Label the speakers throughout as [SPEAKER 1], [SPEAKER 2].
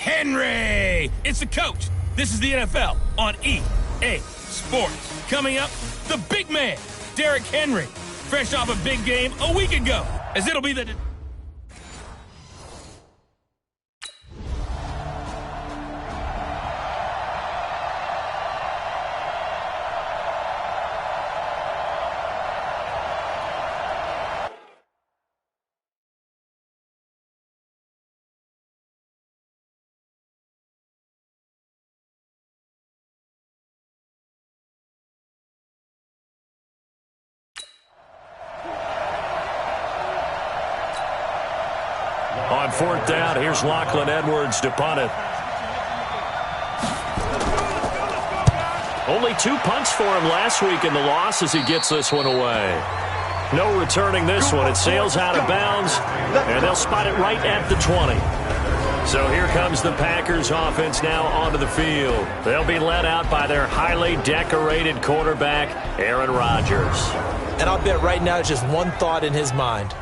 [SPEAKER 1] Henry! It's the coach. This is the NFL on EA Sports. Coming up, the big man, Derrick Henry, fresh off a big game a week ago, as it'll be the...
[SPEAKER 2] On fourth down, here's Lachlan Edwards to punt it. Only 2 punts for him last week in the loss as he gets this one away. No returning this one. It sails out of bounds, and they'll spot it right at the 20. So here comes the Packers offense now onto the field. They'll be led out by their highly decorated quarterback, Aaron Rodgers.
[SPEAKER 3] And I'll bet right now it's just one thought in his mind.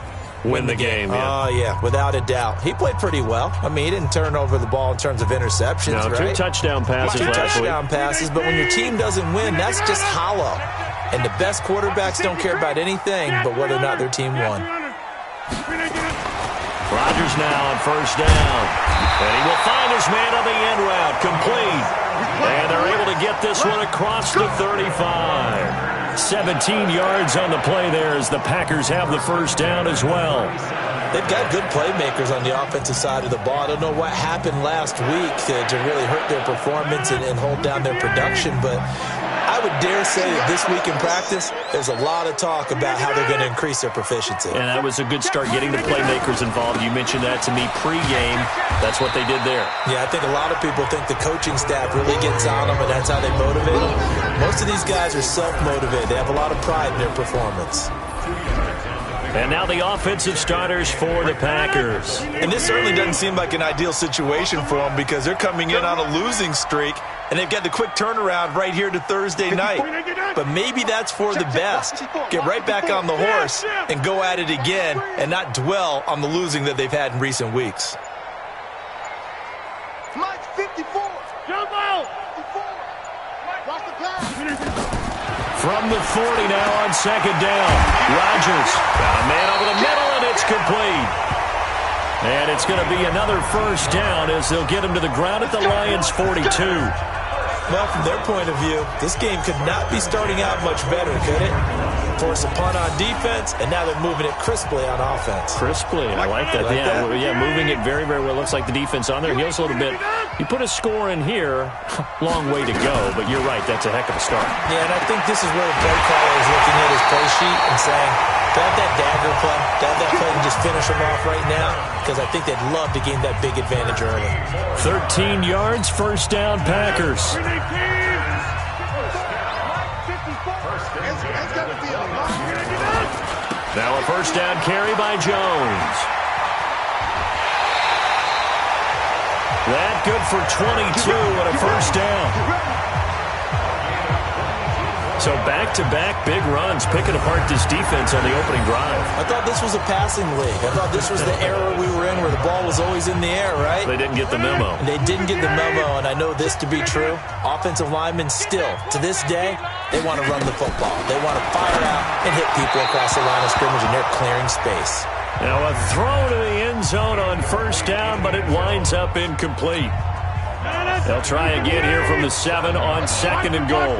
[SPEAKER 2] Win the game, yeah.
[SPEAKER 3] Oh, yeah, without a doubt. He played pretty well. I mean, he didn't turn over the ball in terms of interceptions,
[SPEAKER 2] no,
[SPEAKER 3] right?
[SPEAKER 2] 2 touchdown passes last week.
[SPEAKER 3] Passes, but when your team doesn't win, that's just hollow. And the best quarterbacks don't care about anything but whether or not their team won.
[SPEAKER 2] Rodgers now on first down. And he will find his man on the end route, complete. And they're able to get this one across the 35. 17 yards on the play there as the Packers have the first down as well.
[SPEAKER 3] They've got good playmakers on the offensive side of the ball. I don't know what happened last week to really hurt their performance and hold down their production, but I would dare say that this week in practice, there's a lot of talk about how they're going to increase their proficiency.
[SPEAKER 2] And that was a good start getting the playmakers involved. You mentioned that to me pregame. That's what they did there.
[SPEAKER 3] Yeah, I think a lot of people think the coaching staff really gets on them, and that's how they motivate them. Most of these guys are self-motivated. They have a lot of pride in their performance.
[SPEAKER 2] And now the offensive starters for the Packers.
[SPEAKER 4] And this certainly doesn't seem like an ideal situation for them because they're coming in on a losing streak, and they've got the quick turnaround right here to Thursday night. But maybe that's for the best. Get right back on the horse and go at it again and not dwell on the losing that they've had in recent weeks.
[SPEAKER 5] Mike 54. Jump out. 54. Watch the pass.
[SPEAKER 2] From the 40 now on second down. Rodgers got a man over the middle, and it's complete. And it's going to be another first down as they'll get him to the ground at the Lions' 42.
[SPEAKER 3] Well, from their point of view, this game could not be starting out much better, could it? Force a punt on defense, and now they're moving it crisply on offense.
[SPEAKER 2] Crisply, I like that. Yeah, moving it very, very well. Looks like the defense on there heals a little bit. You put a score in here, long way to go, but you're right, that's a heck of a start.
[SPEAKER 3] Yeah, and I think this is where the play caller is looking at his play sheet and saying, to have that dagger play, to have that play and just finish them off right now, because I think they'd love to gain that big advantage early.
[SPEAKER 2] 13 yards, first down, Packers. Now a first down carry by Jones. That good for 22 and a first down. So back-to-back big runs, picking apart this defense on the opening drive.
[SPEAKER 3] I thought this was a passing league. I thought this was the era we were in where the ball was always in the air, right?
[SPEAKER 2] They didn't get the memo.
[SPEAKER 3] And they didn't get the memo, and I know this to be true. Offensive linemen still, to this day, they want to run the football. They want to fire out and hit people across the line of scrimmage, and they're clearing space.
[SPEAKER 2] Now a throw to the end zone on first down, but it winds up incomplete. They'll try again here from the 7 on second and goal.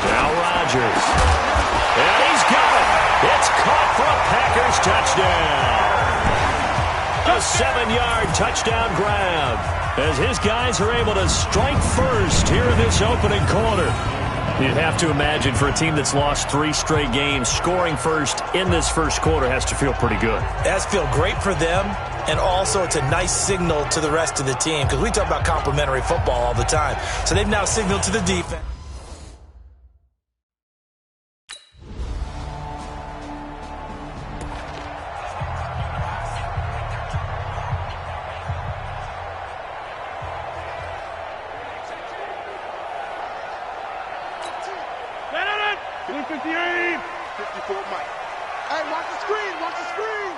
[SPEAKER 2] Now Rodgers. And he's got it. It's caught for a Packers touchdown. A 7-yard touchdown grab as his guys are able to strike first here in this opening quarter. You'd have to imagine for a team that's lost 3 straight games, scoring first in this first quarter has to feel pretty good.
[SPEAKER 3] It has to feel great for them, and also it's a nice signal to the rest of the team because we talk about complimentary football all the time. So they've now signaled to the defense.
[SPEAKER 5] Hey, watch the screen. Watch the screen.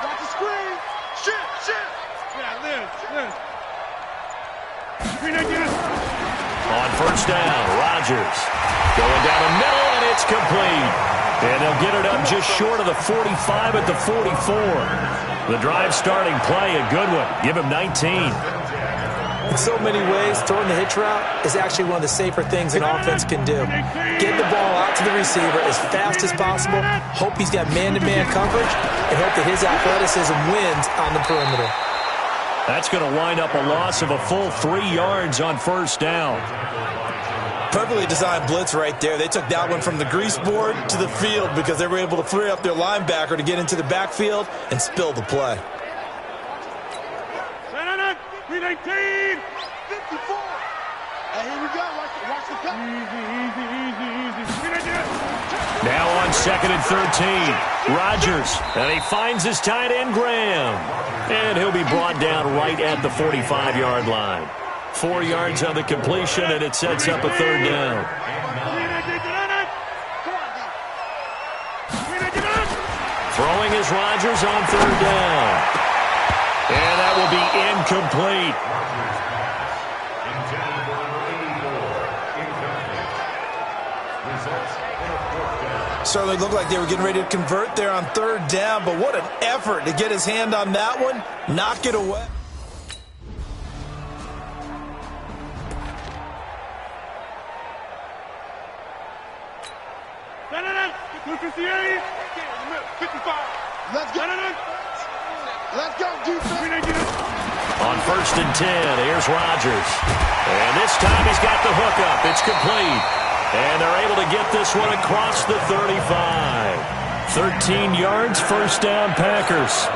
[SPEAKER 5] Watch the screen. Shit. Yeah, Liz.
[SPEAKER 2] On first down, Rodgers going down the middle, and it's complete. And they'll get it up just short of the 45 at the 44. The drive starting play, a good one. Give him 19.
[SPEAKER 3] In so many ways, throwing the hitch route is actually one of the safer things an offense can do. Get the ball out to the receiver as fast as possible, hope he's got man-to-man coverage, and hope that his athleticism wins on the perimeter.
[SPEAKER 2] That's going to wind up a loss of a full 3 yards on first down.
[SPEAKER 4] Perfectly designed blitz right there. They took that one from the grease board to the field because they were able to free up their linebacker to get into the backfield and spill the play.
[SPEAKER 5] 319, 54. Hey, here we go. Watch the cut. Easy.
[SPEAKER 2] Now on 2nd and 13, Rodgers, and he finds his tight end, Graham. And he'll be brought down right at the 45-yard line. 4 yards on the completion, and it sets up a third down. Throwing is Rodgers on third down. And that will be incomplete.
[SPEAKER 4] Certainly looked like they were getting ready to convert there on third down, but what an effort to get his hand on that one, knock it away.
[SPEAKER 5] Let's go, defense.
[SPEAKER 2] On 1st and 10, here's Rodgers. And this time he's got the hookup. It's complete. And they're able to get this one across the 35. 13 yards, first down, Packers.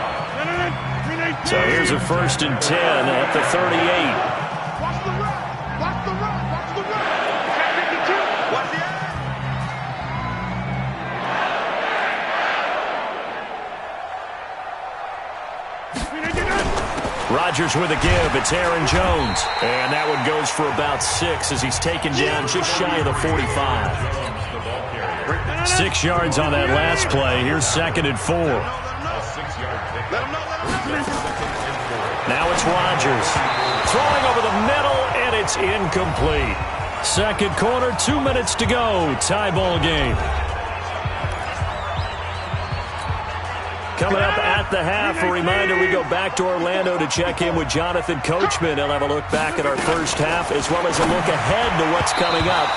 [SPEAKER 2] So here's a 1st and 10 at the 38.
[SPEAKER 5] Watch the run. Watch the run. Watch the run. Watch the end.
[SPEAKER 2] Rodgers with a give. It's Aaron Jones. And that one goes for about 6 as he's taken down just shy of the 45. 6 yards on that last play. Here's 2nd and 4. Now it's Rodgers. Throwing over the middle, and it's incomplete. Second quarter, 2 minutes to go. Tie ball game. Coming up at the half, a reminder, we go back to Orlando to check in with Jonathan Coachman. He'll have a look back at our first half as well as a look ahead to what's coming up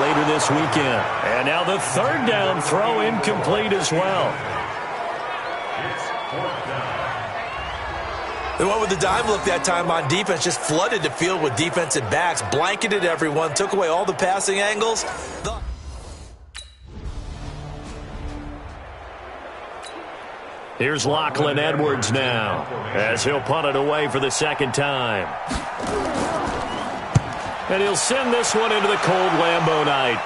[SPEAKER 2] later this weekend. And now the third down throw incomplete as well.
[SPEAKER 4] They went with the dime look that time on defense, just flooded the field with defensive backs, blanketed everyone, took away all the passing angles.
[SPEAKER 2] Here's Lachlan Edwards now as he'll punt it away for the second time. And he'll send this one into the cold Lambeau night.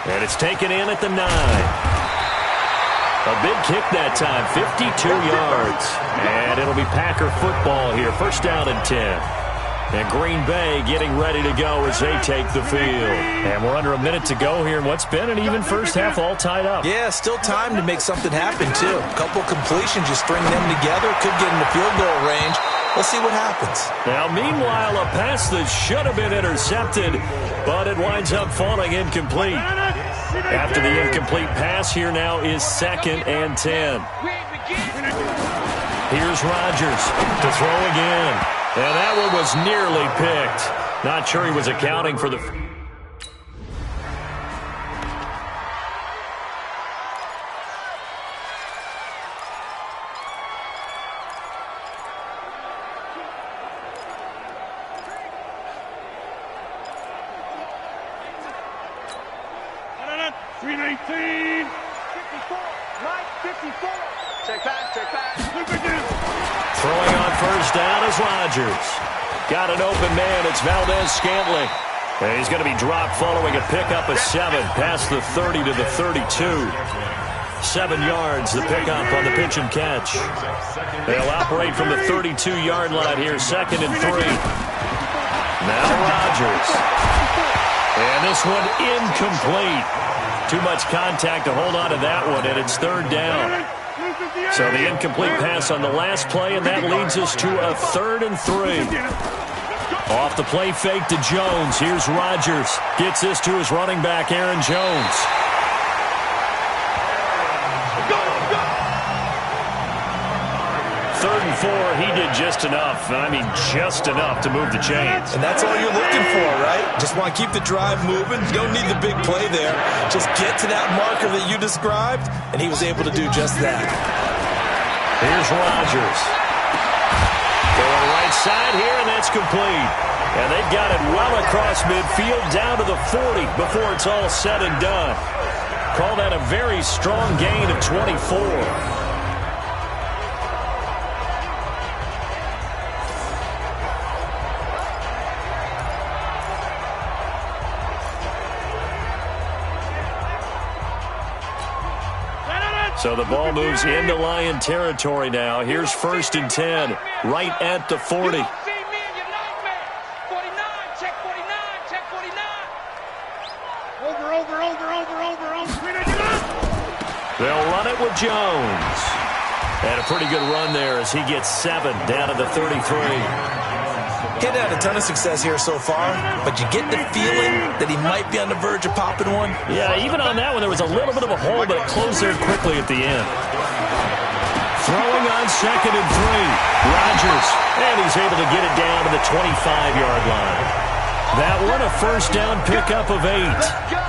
[SPEAKER 2] And it's taken in at the 9. A big kick that time, 52 yards. And it'll be Packer football here, first down and 10. And Green Bay getting ready to go as they take the field. And we're under a minute to go here in what's been an even first half, all tied up.
[SPEAKER 3] Yeah, still time to make something happen, too. A couple completions, you string them together, could get in the field goal range. Let's see what happens.
[SPEAKER 2] Now, meanwhile, a pass that should have been intercepted, but it winds up falling incomplete. After the incomplete pass, here now is 2nd and 10. Here's Rodgers to throw again. And that one was nearly picked. Not sure he was accounting for the... Throwing on first down is Rodgers. Got an open man. It's Valdez-Scantling. And he's going to be dropped following a pickup of 7 past the 30 to the 32. 7 yards, the pickup on the pitch and catch. They'll operate from the 32-yard line here, 2nd and 3. Now Rodgers. And this one incomplete. too much contact to hold on to that one, and it's third down. So the incomplete pass on the last play, and that leads us to a 3rd and 3. Off the play fake to Jones. Here's Rodgers. Gets this to his running back, Aaron Jones. 3rd and 4, he did just enough. I mean, just enough to move the chains.
[SPEAKER 3] And that's all you're looking for, right? Just want to keep the drive moving. You don't need the big play there. Just get to that marker that you described, and he was able to do just that.
[SPEAKER 2] Here's Rodgers. Going right side here, and that's complete. And they've got it well across midfield, down to the 40 before it's all said and done. Call that a very strong gain of 24. So the ball moves into Lion territory now. Here's 1st and 10, right at the 40. They'll run it with Jones. And a pretty good run there as he gets 7 down to the 33.
[SPEAKER 3] He'd had a ton of success here so far, but you get the feeling that he might be on the verge of popping one.
[SPEAKER 2] Yeah, even on that one, there was a little bit of a hole, but it closed there quickly at the end. Throwing on 2nd and 3. Rodgers, and he's able to get it down to the 25-yard line. That one, a 1st down pickup of 8.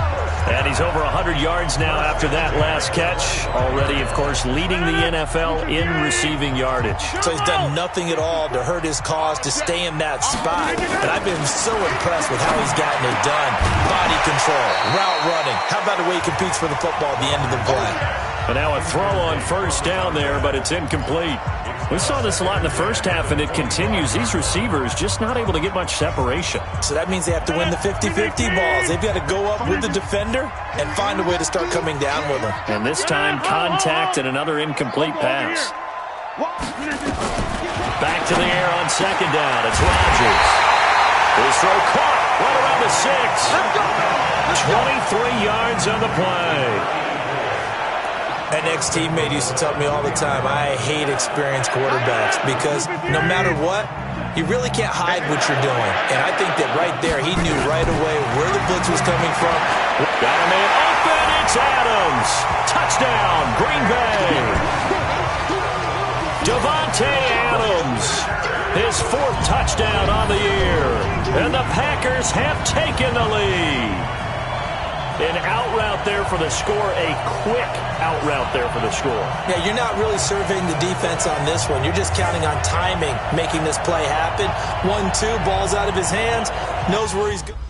[SPEAKER 2] And he's over 100 yards now after that last catch. Already, of course, leading the NFL in receiving yardage.
[SPEAKER 3] So he's done nothing at all to hurt his cause, to stay in that spot. And I've been so impressed with how he's gotten it done. Body control, route running. How about the way he competes for the football at the end of the play?
[SPEAKER 2] And now a throw on 1st down there, but it's incomplete. We saw this a lot in the first half, and it continues. These receivers just not able to get much separation.
[SPEAKER 3] So that means they have to win the 50-50 balls. They've got to go up with the defender and find a way to start coming down with them.
[SPEAKER 2] And this time, contact and another incomplete pass. Back to the air on 2nd down. It's Rodgers. His throw caught right around the 6. 23 yards on the play.
[SPEAKER 3] An ex-teammate used to tell me all the time, I hate experienced quarterbacks because no matter what, you really can't hide what you're doing. And I think that right there, he knew right away where the blitz was coming from.
[SPEAKER 2] Got a man open, it's Adams. Touchdown, Green Bay. Davante Adams, his 4th touchdown on the year. And the Packers have taken the lead. An out route there for the score, a quick out route there for the score.
[SPEAKER 3] Yeah, you're not really surveying the defense on this one. You're just counting on timing, making this play happen. 1-2, ball's out of his hands, knows where he's going.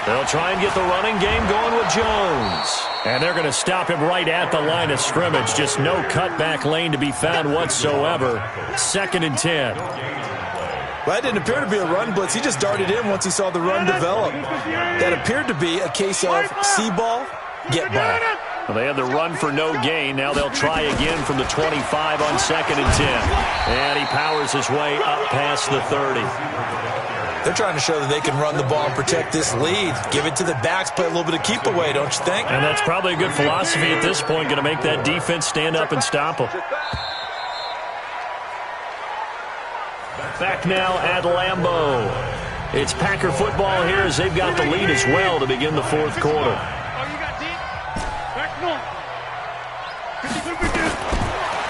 [SPEAKER 2] They'll try and get the running game going with Jones. And they're going to stop him right at the line of scrimmage. Just no cutback lane to be found whatsoever. 2nd and 10.
[SPEAKER 3] Well, that didn't appear to be a run blitz. He just darted in once he saw the run develop. That appeared to be a case of see ball, get ball.
[SPEAKER 2] Well, they had the run for no gain. Now they'll try again from the 25 on 2nd and 10. And he powers his way up past the 30.
[SPEAKER 3] They're trying to show that they can run the ball and protect this lead. Give it to the backs, play a little bit of keep away, don't you think?
[SPEAKER 2] And that's probably a good philosophy at this point, going to make that defense stand up and stop them. Back now at Lambeau. It's Packer football here as they've got the lead as well to begin the 4th quarter.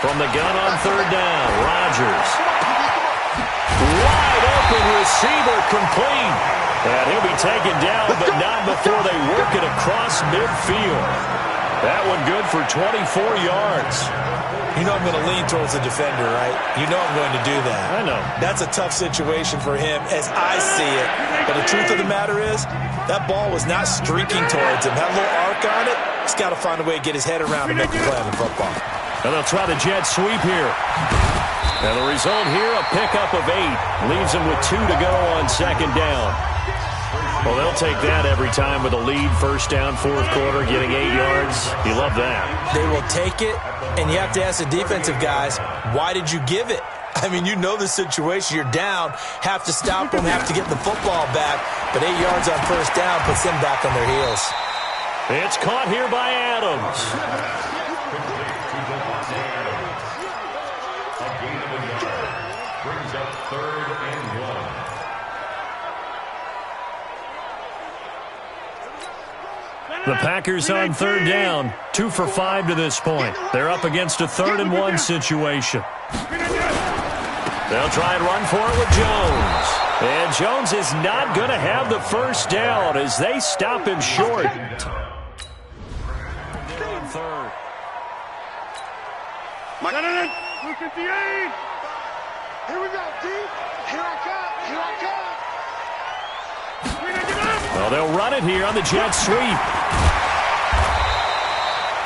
[SPEAKER 2] From the gun on 3rd down, Rodgers. Wide open receiver complete. And he'll be taken down, but not before they work it across midfield. That one good for 24 yards.
[SPEAKER 3] You know I'm going to lean towards the defender, right? You know I'm going to do that.
[SPEAKER 2] I know.
[SPEAKER 3] That's a tough situation for him as I see it. But the truth of the matter is, that ball was not streaking towards him. That little arc on it, he's got to find a way to get his head around and make a play on the football.
[SPEAKER 2] And they'll try the jet sweep here. And the result here, a pickup of 8. Leaves him with 2 to go on 2nd down. Well, they'll take that every time with a lead, first down, fourth quarter, getting 8 yards. You love that.
[SPEAKER 3] They will take it, and you have to ask the defensive guys, why did you give it? I mean, you know the situation. You're down, have to stop them, have to get the football back, but 8 yards on first down puts them back on their heels.
[SPEAKER 2] It's caught here by Adams.
[SPEAKER 6] Brings up 3rd and 1.
[SPEAKER 2] The Packers on 3rd down, 2 for 5 to this point. They're up against a 3rd and 1 situation. They'll try and run for it with Jones. And Jones is not going to have the first down as they stop him short. They're on 3rd.
[SPEAKER 5] 58. Here we go, D. Here I come.
[SPEAKER 2] Well, they'll run it here on the jet sweep.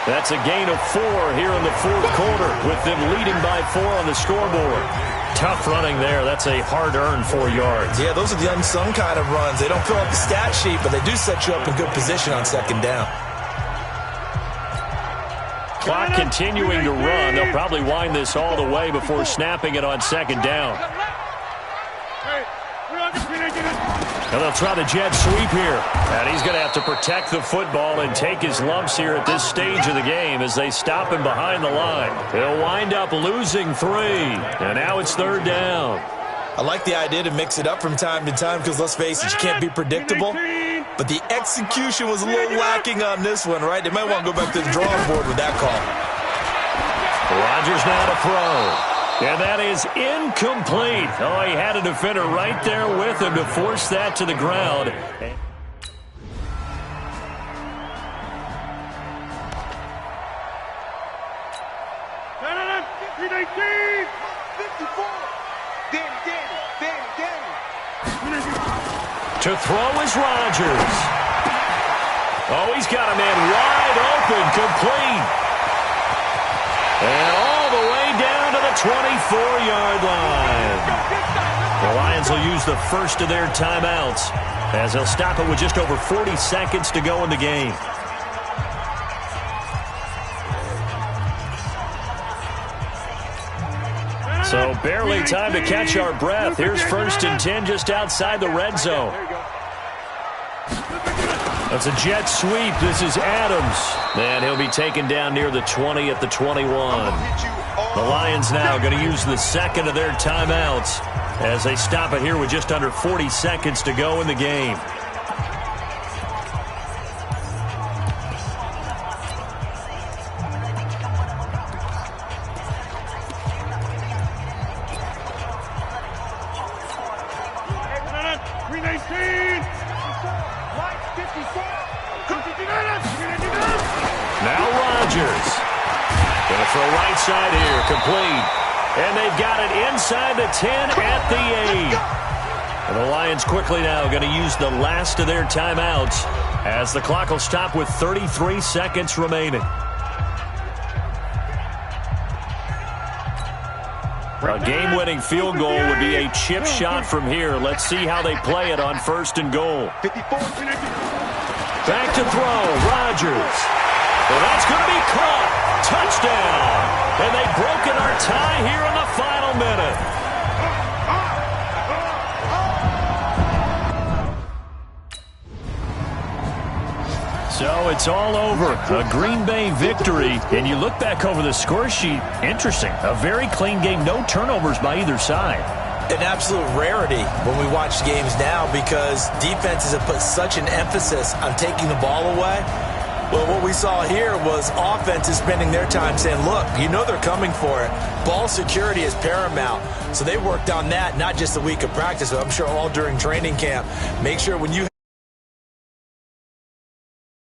[SPEAKER 2] That's a gain of 4 here in the fourth quarter with them leading by 4 on the scoreboard. Tough running there. That's a hard-earned 4 yards.
[SPEAKER 3] Yeah, those are the unsung kind of runs. They don't fill up the stat sheet, but they do set you up in good position on second down.
[SPEAKER 2] Clock continuing to run. They'll probably wind this all the way before snapping it on second down. And they'll try the jet sweep here. And he's going to have to protect the football and take his lumps here at this stage of the game as they stop him behind the line. He'll wind up losing 3. And now it's 3rd down.
[SPEAKER 3] I like the idea to mix it up from time to time because, let's face it, you can't be predictable. But the execution was a little lacking on this one, right? They might want to go back to the drawing board with that call.
[SPEAKER 2] Rodgers now to throw. And that is incomplete. Oh, he had a defender right there with him to force that to the ground. To throw is Rodgers. Oh, he's got a man wide open, complete. And all the way down to the 24-yard line. The Lions will use the first of their timeouts as they'll stop it with just over 40 seconds to go in the game. So barely time to catch our breath. Here's 1st and 10 just outside the red zone. That's a jet sweep. This is Adams. And he'll be taken down near the 20 at the 21. The Lions now going to use the second of their timeouts as they stop it here with just under 40 seconds to go in the game. Now Rodgers. Going to throw right side here, complete. And they've got it inside the 10 at the 8. And the Lions quickly now going to use the last of their timeouts as the clock will stop with 33 seconds remaining. A game-winning field goal would be a chip shot from here. Let's see how they play it on 1st and goal. Back to throw, Rodgers. Well, that's going to be caught. Touchdown. And they've broken our tie here in the final minute. So it's all over. A Green Bay victory. And you look back over the score sheet. Interesting. A very clean game. No turnovers by either side.
[SPEAKER 3] An absolute rarity when we watch games now because defenses have put such an emphasis on taking the ball away. Well, what we saw here was offenses spending their time saying, look, you know they're coming for it. Ball security is paramount. So they worked on that, not just a week of practice, but I'm sure all during training camp. Make sure when you